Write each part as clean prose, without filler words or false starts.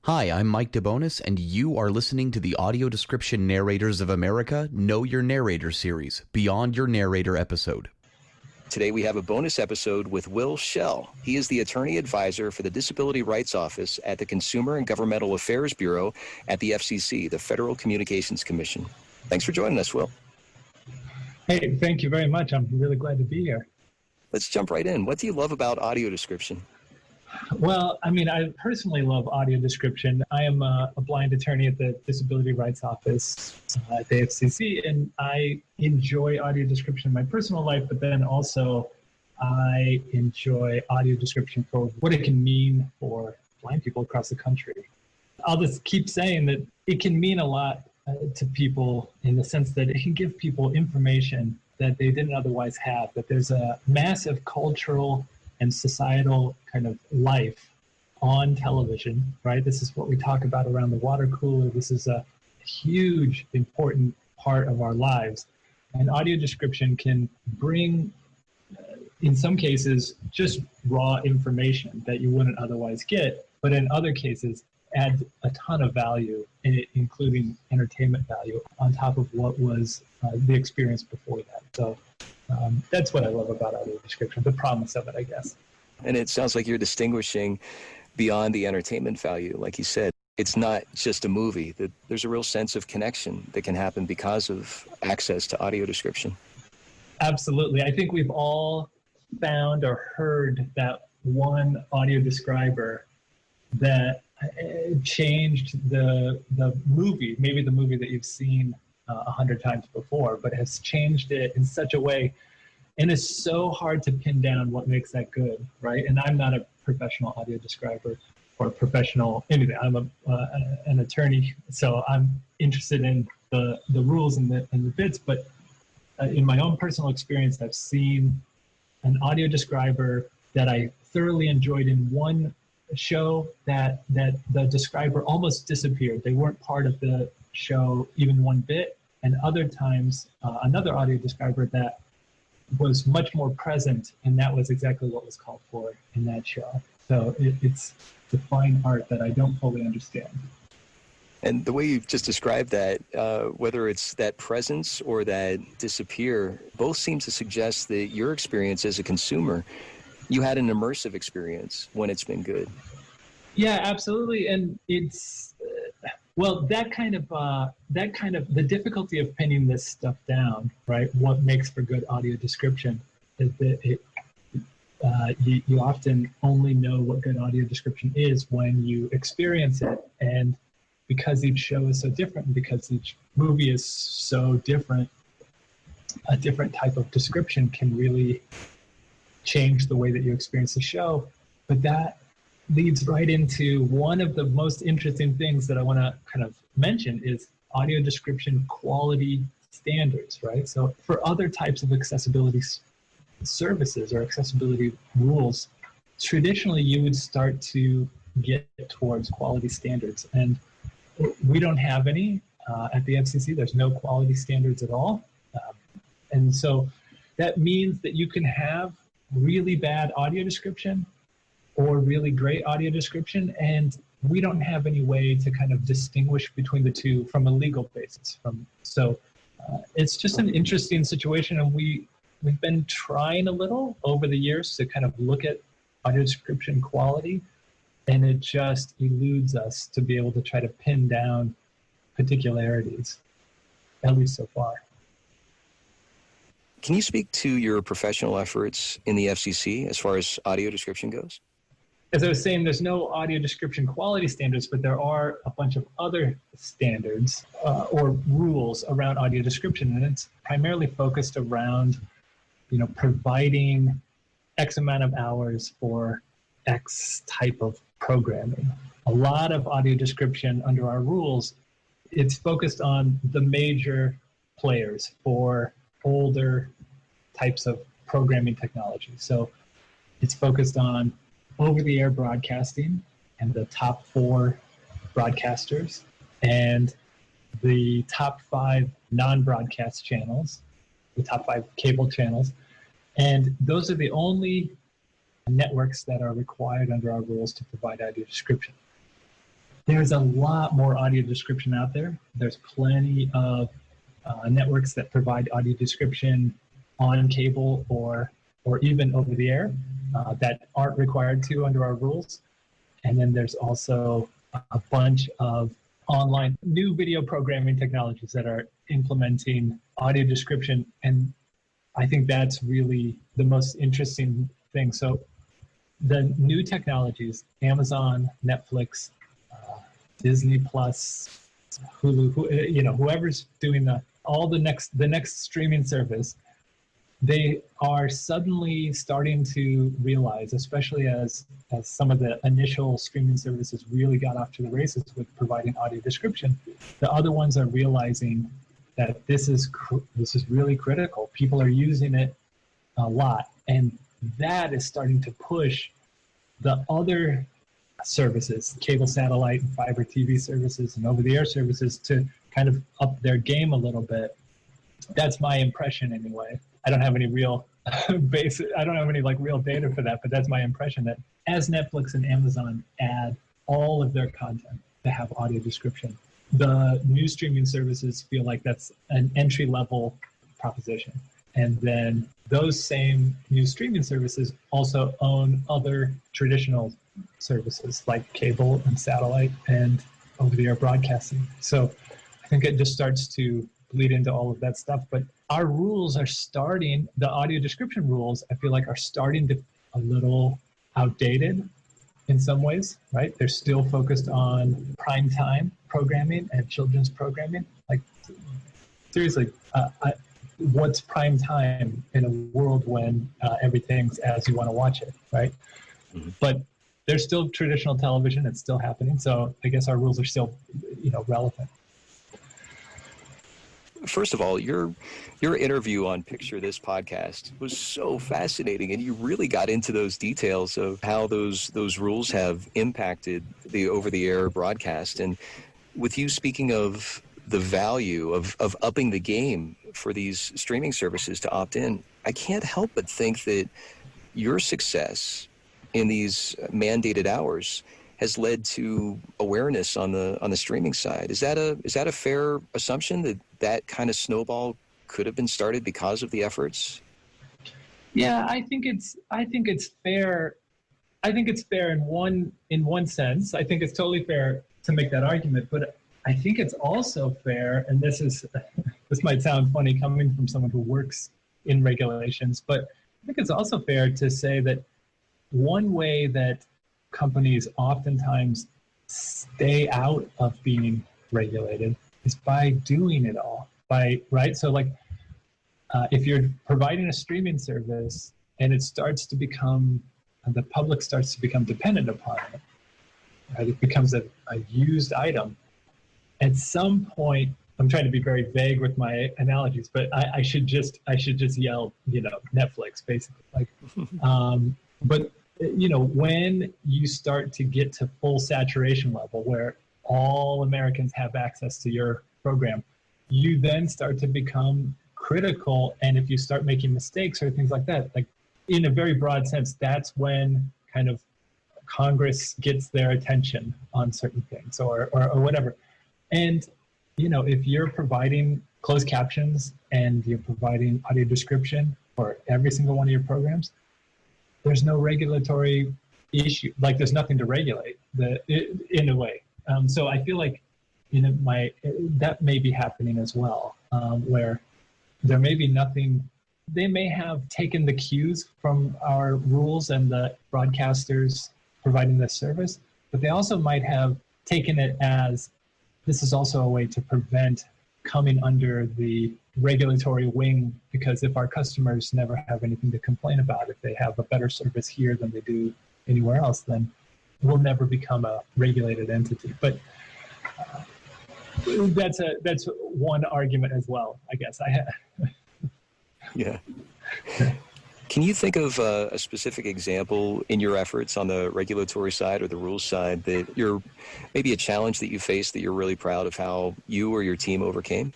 Hi, I'm Mike DeBonis, and you are listening to the Audio Description Narrators of America Know Your Narrator series, Beyond Your Narrator episode. Today we have a bonus episode with Will Schell. He is the attorney advisor for the Disability Rights Office at the Consumer and Governmental Affairs Bureau at the FCC, the Federal Communications Commission. Thanks for joining us, Will. Hey, thank you very much. I'm really glad to be here. Let's jump right in. What do you love about audio description? Well, I personally love audio description. I am a blind attorney at the Disability Rights Office at the FCC, and I enjoy audio description in my personal life, but then also I enjoy audio description for what it can mean for blind people across the country. I'll just keep saying that it can mean a lot to people in the sense that it can give people information that they didn't otherwise have, that there's a massive cultural and societal kind of life on television, right? This is what we talk about around the water cooler. This is a huge, important part of our lives. And audio description can bring, in some cases, just raw information that you wouldn't otherwise get, but in other cases, add a ton of value, including entertainment value, on top of what was the experience before that. So that's what I love about audio description, the promise of it, I guess. And it sounds like you're distinguishing beyond the entertainment value. Like you said, it's not just a movie. There's a real sense of connection that can happen because of access to audio description. Absolutely. I think we've all found or heard that one audio describer that changed the movie, maybe the movie that you've seen 100 times before, but has changed it in such a way, and it's so hard to pin down what makes that good, right? And I'm not a professional audio describer or professional anything. I'm an attorney, so I'm interested in the rules and the bits, but in my own personal experience, I've seen an audio describer that I thoroughly enjoyed in one show that the describer almost disappeared. They weren't part of the show even one bit, and other times another audio describer that was much more present, and that was exactly what was called for in that show. So it's the fine art that I don't fully understand. And the way you've just described that, whether it's that presence or that disappear, both seem to suggest that your experience as a consumer, you had an immersive experience when it's been good. Yeah, absolutely. And it's, well, that kind of the difficulty of pinning this stuff down, right? What makes for good audio description is that you often only know what good audio description is when you experience it. And because each show is so different, and because each movie is so different, a different type of description can really change the way that you experience the show. But that leads right into one of the most interesting things that I want to kind of mention is audio description quality standards, right? So for other types of accessibility services or accessibility rules, traditionally you would start to get towards quality standards. And we don't have any at the FCC. There's no quality standards at all. And so that means that you can have really bad audio description or really great audio description, and we don't have any way to kind of distinguish between the two from a legal basis. So it's just an interesting situation, and we've been trying a little over the years to kind of look at audio description quality, and it just eludes us to be able to try to pin down particularities, at least so far. Can you speak to your professional efforts in the FCC as far as audio description goes? As I was saying, there's no audio description quality standards, but there are a bunch of other standards or rules around audio description, and it's primarily focused around, providing X amount of hours for X type of programming. A lot of audio description under our rules, it's focused on the major players for older types of programming technology. So it's focused on over-the-air broadcasting and the top 4 broadcasters and the top 5 non-broadcast channels, the top 5 cable channels. And those are the only networks that are required under our rules to provide audio description. there's a lot more audio description out there. There's plenty of networks that provide audio description on cable or even over the air that aren't required to under our rules. And then there's also a bunch of online new video programming technologies that are implementing audio description. And I think that's really the most interesting thing. So the new technologies, Amazon, Netflix, Disney Plus, Hulu, whoever's doing the next streaming service, they are suddenly starting to realize, especially as some of the initial streaming services really got off to the races with providing audio description, the other ones are realizing that this is really critical. People are using it a lot, and that is starting to push the other services, cable, satellite, and fiber TV services, and over-the-air services to kind of up their game a little bit. That's my impression anyway. I don't have any real real data for that, but that's my impression, that as Netflix and Amazon add all of their content to have audio description, the new streaming services feel like that's an entry-level proposition. And then those same new streaming services also own other traditional services like cable and satellite and over-the-air broadcasting. So I think it just starts to bleed into all of that stuff. But our rules are starting, the audio description rules, I feel like are starting to a little outdated in some ways, right? They're still focused on prime time programming and children's programming. Like, seriously, what's prime time in a world when everything's as you want to watch it, right? Mm-hmm. But there's still traditional television. It's still happening. So I guess our rules are still, relevant. First of all, your interview on Picture This podcast was so fascinating, and you really got into those details of how those rules have impacted the over-the-air broadcast. And with you speaking of the value of upping the game for these streaming services to opt in, I can't help but think that your success in these mandated hours has led to awareness on the streaming side. Is that a fair assumption that kind of snowball could have been started because of the efforts? Yeah, I think it's fair. I think it's fair in one sense. I think it's totally fair to make that argument, but I think it's also fair, and this might sound funny coming from someone who works in regulations, but I think it's also fair to say that one way that companies oftentimes stay out of being regulated is by doing it all, right? So like, if you're providing a streaming service and the public starts to become dependent upon it, right? It becomes a used item. At some point, I'm trying to be very vague with my analogies, but I should just yell, Netflix, basically. Like, but when you start to get to full saturation level where all Americans have access to your program, you then start to become critical. And if you start making mistakes or things like that, like in a very broad sense, that's when kind of Congress gets their attention on certain things or whatever. And, if you're providing closed captions and you're providing audio description for every single one of your programs, there's no regulatory issue. Like, there's nothing to regulate in a way. So I feel like, that may be happening as well, where there may be nothing. They may have taken the cues from our rules and the broadcasters providing this service, but they also might have taken it as this is also a way to prevent coming under the regulatory wing, because if our customers never have anything to complain about, if they have a better service here than they do anywhere else, then we'll never become a regulated entity. But that's one argument as well, I guess. Yeah. Can you think of a specific example in your efforts on the regulatory side or the rules side that you're maybe a challenge that you faced that you're really proud of how you or your team overcame?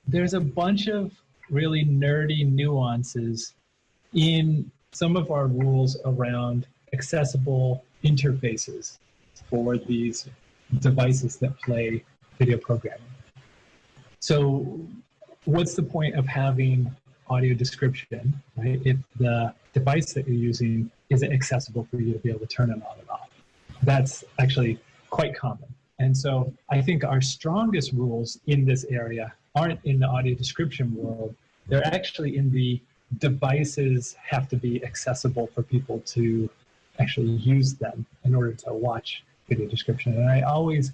There's a bunch of really nerdy nuances in some of our rules around accessible interfaces for these devices that play video programming. So what's the point of having audio description, right, if the device that you're using isn't accessible for you to be able to turn it on and off? That's actually quite common. And so I think our strongest rules in this area aren't in the audio description world. They're actually in the devices have to be accessible for people to actually use them in order to watch video description. And I always,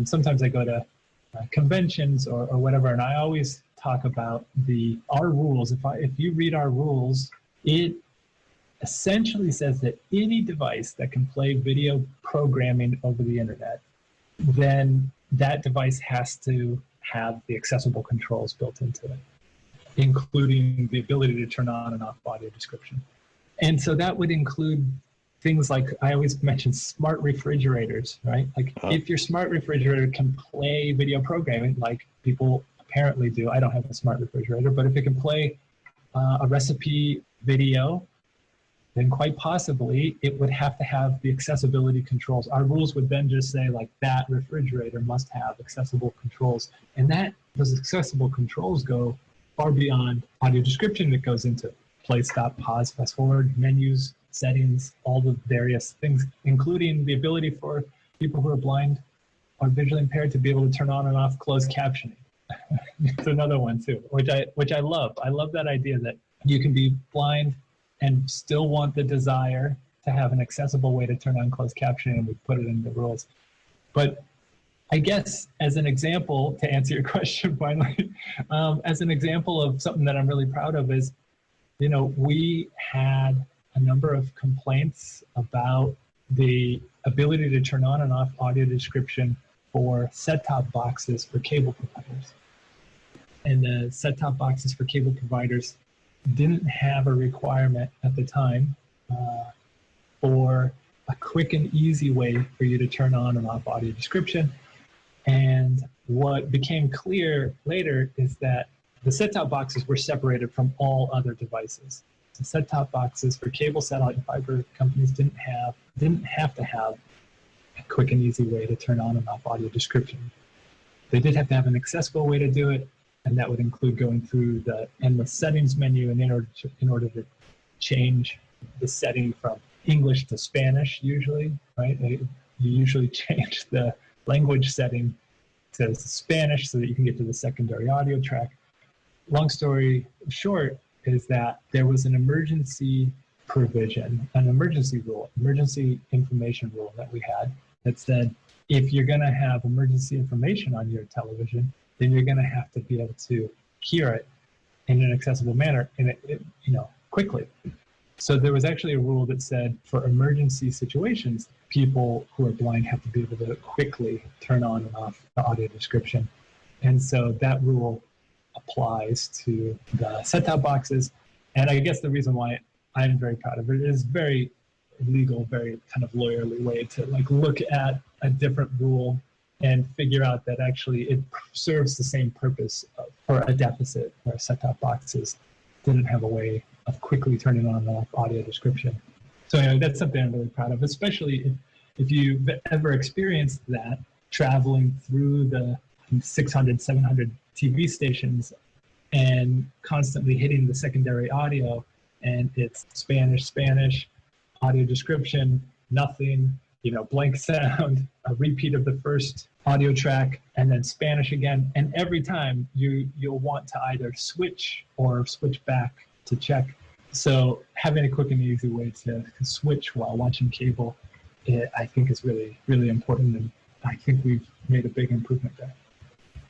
sometimes I go to conventions or whatever, and I always talk about our rules. If you read our rules, it essentially says that any device that can play video programming over the internet, then that device has to have the accessible controls built into it, including the ability to turn on and off audio description. And so that would include things like, I always mention smart refrigerators, right? Like if your smart refrigerator can play video programming, like people apparently do, I don't have a smart refrigerator, but if it can play a recipe video, then quite possibly it would have to have the accessibility controls. Our rules would then just say like that refrigerator must have accessible controls. And those accessible controls go far beyond audio description. That goes into play, stop, pause, fast forward, menus, settings, all the various things, including the ability for people who are blind or visually impaired to be able to turn on and off closed captioning. It's another one too, which I love. I love that idea that you can be blind and still want the desire to have an accessible way to turn on closed captioning, and we put it in the rules. But I guess as an example, to answer your question finally, as an example of something that I'm really proud of is, we had a number of complaints about the ability to turn on and off audio description for set-top boxes for cable providers. And the set-top boxes for cable providers didn't have a requirement at the time for a quick and easy way for you to turn on and off audio description. And what became clear later is that the set-top boxes were separated from all other devices. The set-top boxes for cable, satellite, and fiber companies didn't have to have a quick and easy way to turn on and off audio description. They did have to have an accessible way to do it, and that would include going through the endless settings menu in order to change the setting from English to Spanish usually, right? You usually change the language setting to Spanish so that you can get to the secondary audio track. Long story short is that there was an emergency provision, an emergency rule, emergency information rule that we had that said, if you're going to have emergency information on your television, then you're going to have to be able to hear it in an accessible manner and quickly. So there was actually a rule that said for emergency situations, people who are blind have to be able to quickly turn on and off the audio description. And so that rule applies to the set-top boxes. And I guess the reason why I'm very proud of it is very legal, very kind of lawyerly way to look at a different rule and figure out that actually it serves the same purpose for a deficit where set-top boxes didn't have a way of quickly turning on and off audio description. So that's something I'm really proud of, especially if you've ever experienced that traveling through the 600, 700 TV stations and constantly hitting the secondary audio, and it's Spanish, audio description, nothing, blank sound, a repeat of the first audio track, and then Spanish again. And every time you'll want to either switch or switch back to check. So having a quick and easy way to switch while watching cable, I think is really, really important. And I think we've made a big improvement there.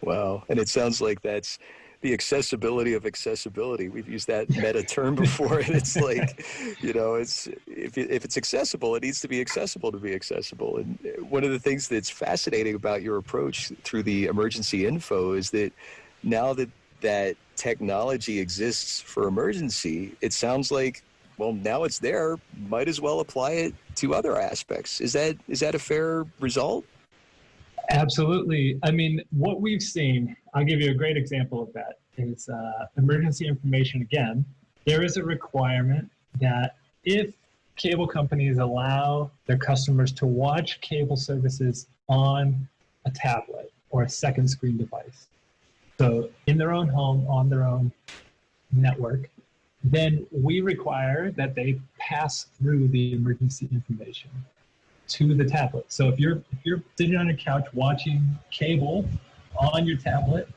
Wow. And it sounds like that's the accessibility of accessibility. We've used that meta term before, and it's like, it's if it's accessible, it needs to be accessible to be accessible. And one of the things that's fascinating about your approach through the emergency info is that now that technology exists for emergency, it sounds like, well, now it's there, might as well apply it to other aspects. Is that a fair result? Absolutely. I mean, what we've seen, I'll give you a great example of that, is emergency information. Again, there is a requirement that if cable companies allow their customers to watch cable services on a tablet or a second screen device. So in their own home, on their own network, then we require that they pass through the emergency information to the tablet. So if you're sitting on your couch watching cable on your tablet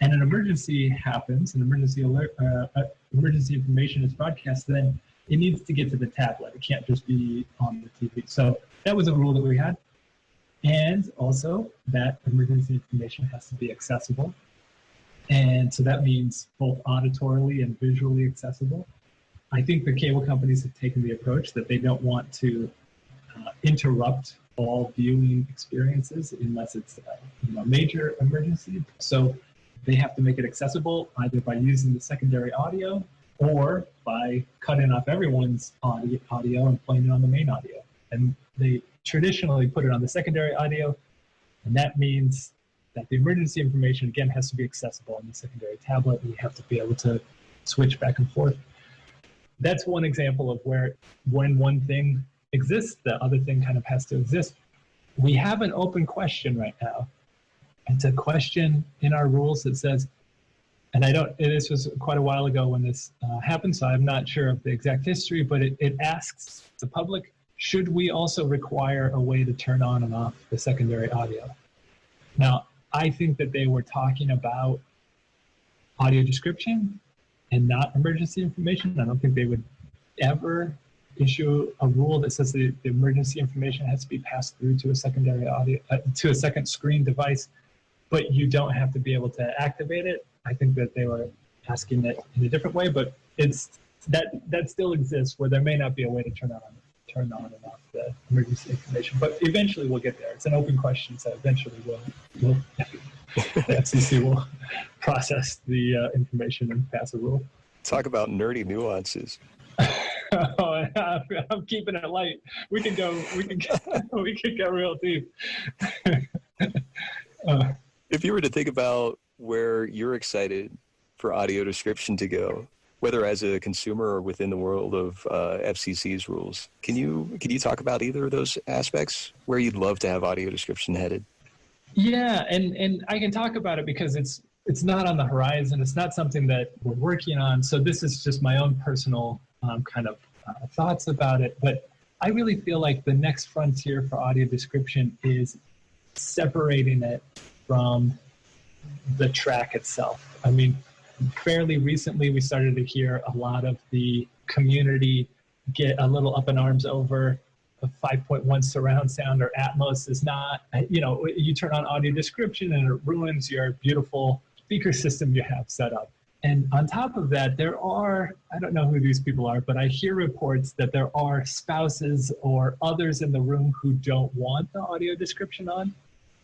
and an emergency happens, an emergency alert, emergency information is broadcast, then it needs to get to the tablet. It can't just be on the TV. So that was a rule that we had. And also that emergency information has to be accessible. And so that means both auditorily and visually accessible. I think the cable companies have taken the approach that they don't want to interrupt all viewing experiences unless it's a major emergency. So they have to make it accessible either by using the secondary audio or by cutting off everyone's audio and playing it on the main audio. And they traditionally put it on the secondary audio, and that means that the emergency information, again, has to be accessible on the secondary tablet, and you have to be able to switch back and forth. That's one example of where when one thing exists, the other thing kind of has to exist. We have an open question right now. It's a question in our rules that says, and this was quite a while ago when this happened, so I'm not sure of the exact history, but it asks the public, should we also require a way to turn on and off the secondary audio? Now, I think that they were talking about audio description and not emergency information. I don't think they would ever issue a rule that says the emergency information has to be passed through to a secondary audio, to a second screen device, but you don't have to be able to activate it. I think that they were asking it in a different way, but that still exists where there may not be a way to turn on and off the emergency information, but eventually we'll get there. It's an open question, so eventually the FCC will process the information and pass a rule. Talk about nerdy nuances. I'm keeping it light. We can go real deep. If you were to think about where you're excited for audio description to go, whether as a consumer or within the world of FCC's rules, can you talk about either of those aspects, where you'd love to have audio description headed? Yeah, and I can talk about it because it's not on the horizon. It's not something that we're working on. So this is just my own personal kind of thoughts about it. But I really feel like the next frontier for audio description is separating it from the track itself. I mean, fairly recently, we started to hear a lot of the community get a little up in arms over a 5.1 surround sound or Atmos is not, you turn on audio description and it ruins your beautiful speaker system you have set up. And on top of that, there are, I don't know who these people are, but I hear reports that there are spouses or others in the room who don't want the audio description on.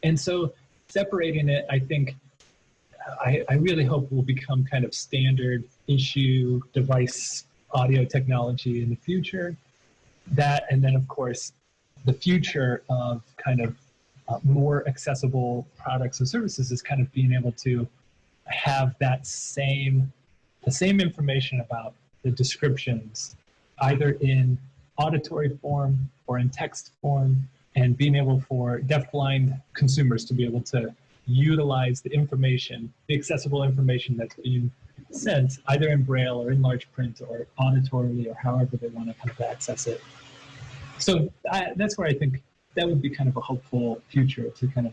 And so separating it, I think, I really hope will become kind of standard issue device audio technology in the future. That, and then of course, the future of kind of more accessible products and services is kind of being able to have the same information about the descriptions, either in auditory form or in text form, and being able for deafblind consumers to be able to utilize the information, the accessible information that's being sent, either in Braille or in large print or auditorily or however they want to kind of access it. So that's where I think that would be kind of a hopeful future, to kind of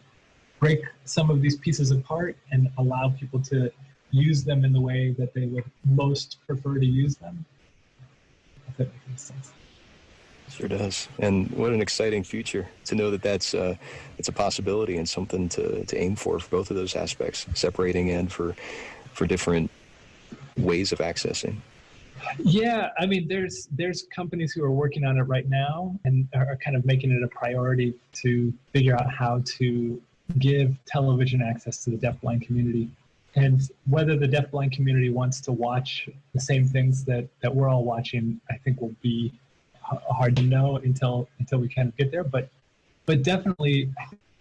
break some of these pieces apart and allow people to use them in the way that they would most prefer to use them. If that makes sense. Sure does. And what an exciting future to know that it's a possibility and something to aim for both of those aspects, separating and for different ways of accessing. Yeah, I mean, there's companies who are working on it right now and are kind of making it a priority to figure out how to give television access to the deafblind community. And whether the deafblind community wants to watch the same things that we're all watching, I think will be hard to know until we kind of get there. But definitely,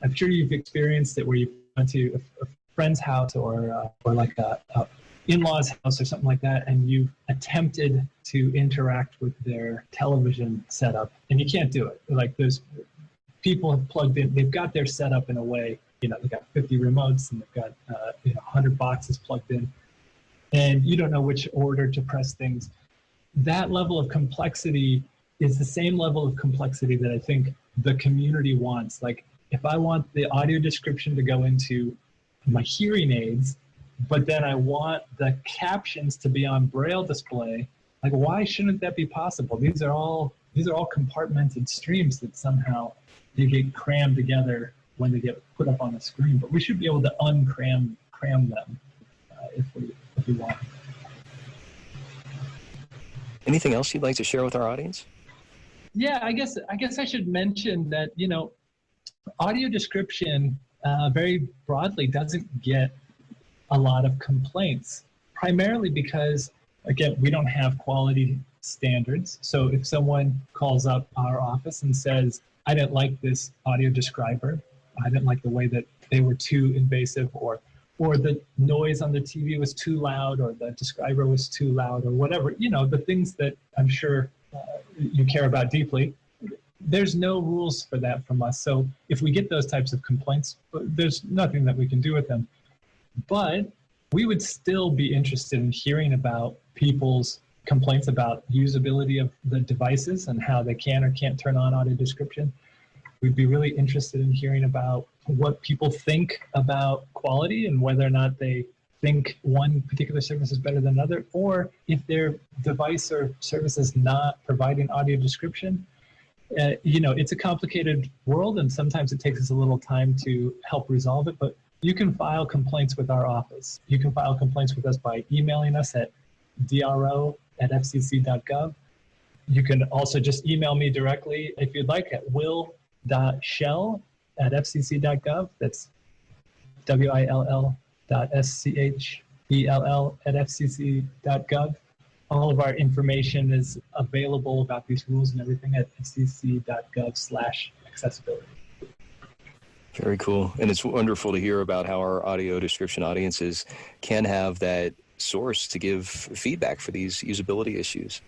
I'm sure you've experienced it where you went to a friend's house or like a in-laws house or something like that, and you've attempted to interact with their television setup, and you can't do it. Like, those people have plugged in, they've got their setup in a way, they've got 50 remotes and they've got 100 boxes plugged in, and you don't know which order to press things. That level of complexity is the same level of complexity that I think the community wants. Like, if I want the audio description to go into my hearing aids, but then I want the captions to be on Braille display, like, why shouldn't that be possible? These are all compartmented streams that somehow they get crammed together when they get put up on the screen. But we should be able to cram them if we want. Anything else you'd like to share with our audience? Yeah, I guess I should mention that, audio description very broadly doesn't get a lot of complaints, primarily because, again, we don't have quality standards. So if someone calls up our office and says, I didn't like this audio describer, I didn't like the way that they were too invasive, or the noise on the TV was too loud, or the describer was too loud, or whatever, the things that I'm sure you care about deeply, there's no rules for that from us. So if we get those types of complaints, there's nothing that we can do with them. But we would still be interested in hearing about people's complaints about usability of the devices and how they can or can't turn on audio description. We'd be really interested in hearing about what people think about quality and whether or not they think one particular service is better than another, or if their device or service is not providing audio description. It's a complicated world, and sometimes it takes us a little time to help resolve it, but you can file complaints with our office. You can file complaints with us by emailing us at dro@fcc.gov. You can also just email me directly if you'd like at will.schell@fcc.gov. That's will.schell@fcc.gov. All of our information is available about these rules and everything at fcc.gov/accessibility. Very cool. And it's wonderful to hear about how our audio description audiences can have that source to give feedback for these usability issues.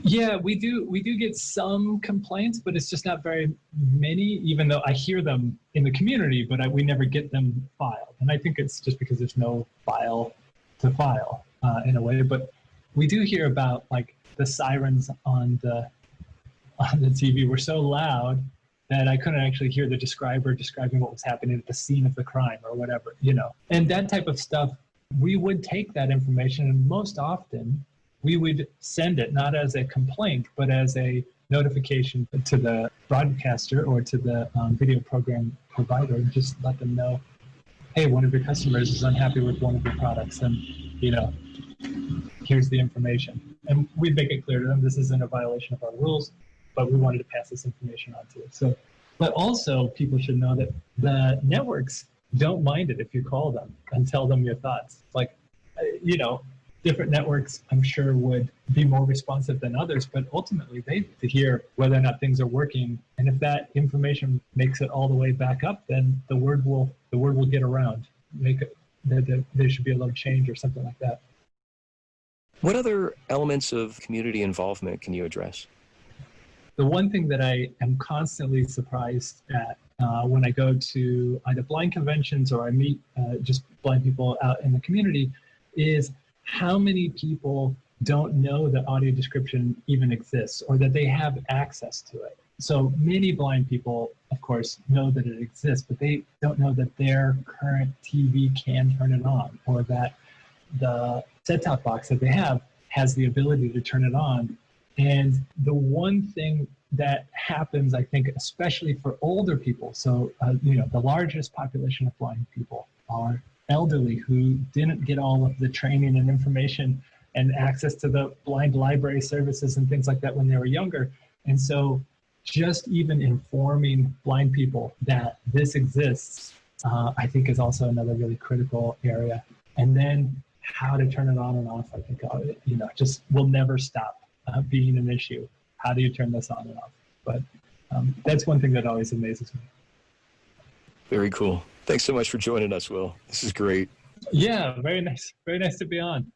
Yeah, we do get some complaints, but it's just not very many, even though I hear them in the community, but we never get them filed. And I think it's just because there's no file to file in a way. But we do hear about, like, the sirens on the TV were so loud that I couldn't actually hear the describer describing what was happening at the scene of the crime or whatever, And that type of stuff, we would take that information, and most often we would send it not as a complaint, but as a notification to the broadcaster or to the video program provider, and just let them know, hey, one of your customers is unhappy with one of your products, and here's the information. And we'd make it clear to them this isn't a violation of our rules, but we wanted to pass this information on to you. So, but also people should know that the networks don't mind it if you call them and tell them your thoughts. Like, different networks, I'm sure, would be more responsive than others, but ultimately they need to hear whether or not things are working. And if that information makes it all the way back up, then the word will get around. There should be a little change or something like that. What other elements of community involvement can you address? The one thing that I am constantly surprised at when I go to either blind conventions or I meet just blind people out in the community is how many people don't know that audio description even exists or that they have access to it. So many blind people, of course, know that it exists, but they don't know that their current TV can turn it on, or that the set-top box that they have has the ability to turn it on. And the one thing that happens, I think, especially for older people, so the largest population of blind people are elderly who didn't get all of the training and information and access to the blind library services and things like that when they were younger. And so just even informing blind people that this exists, I think is also another really critical area. And then how to turn it on and off, I think, just will never stop being an issue. How do you turn this on and off? But that's one thing that always amazes me. Very cool. Thanks so much for joining us, Will. This is great. Yeah, very nice to be on.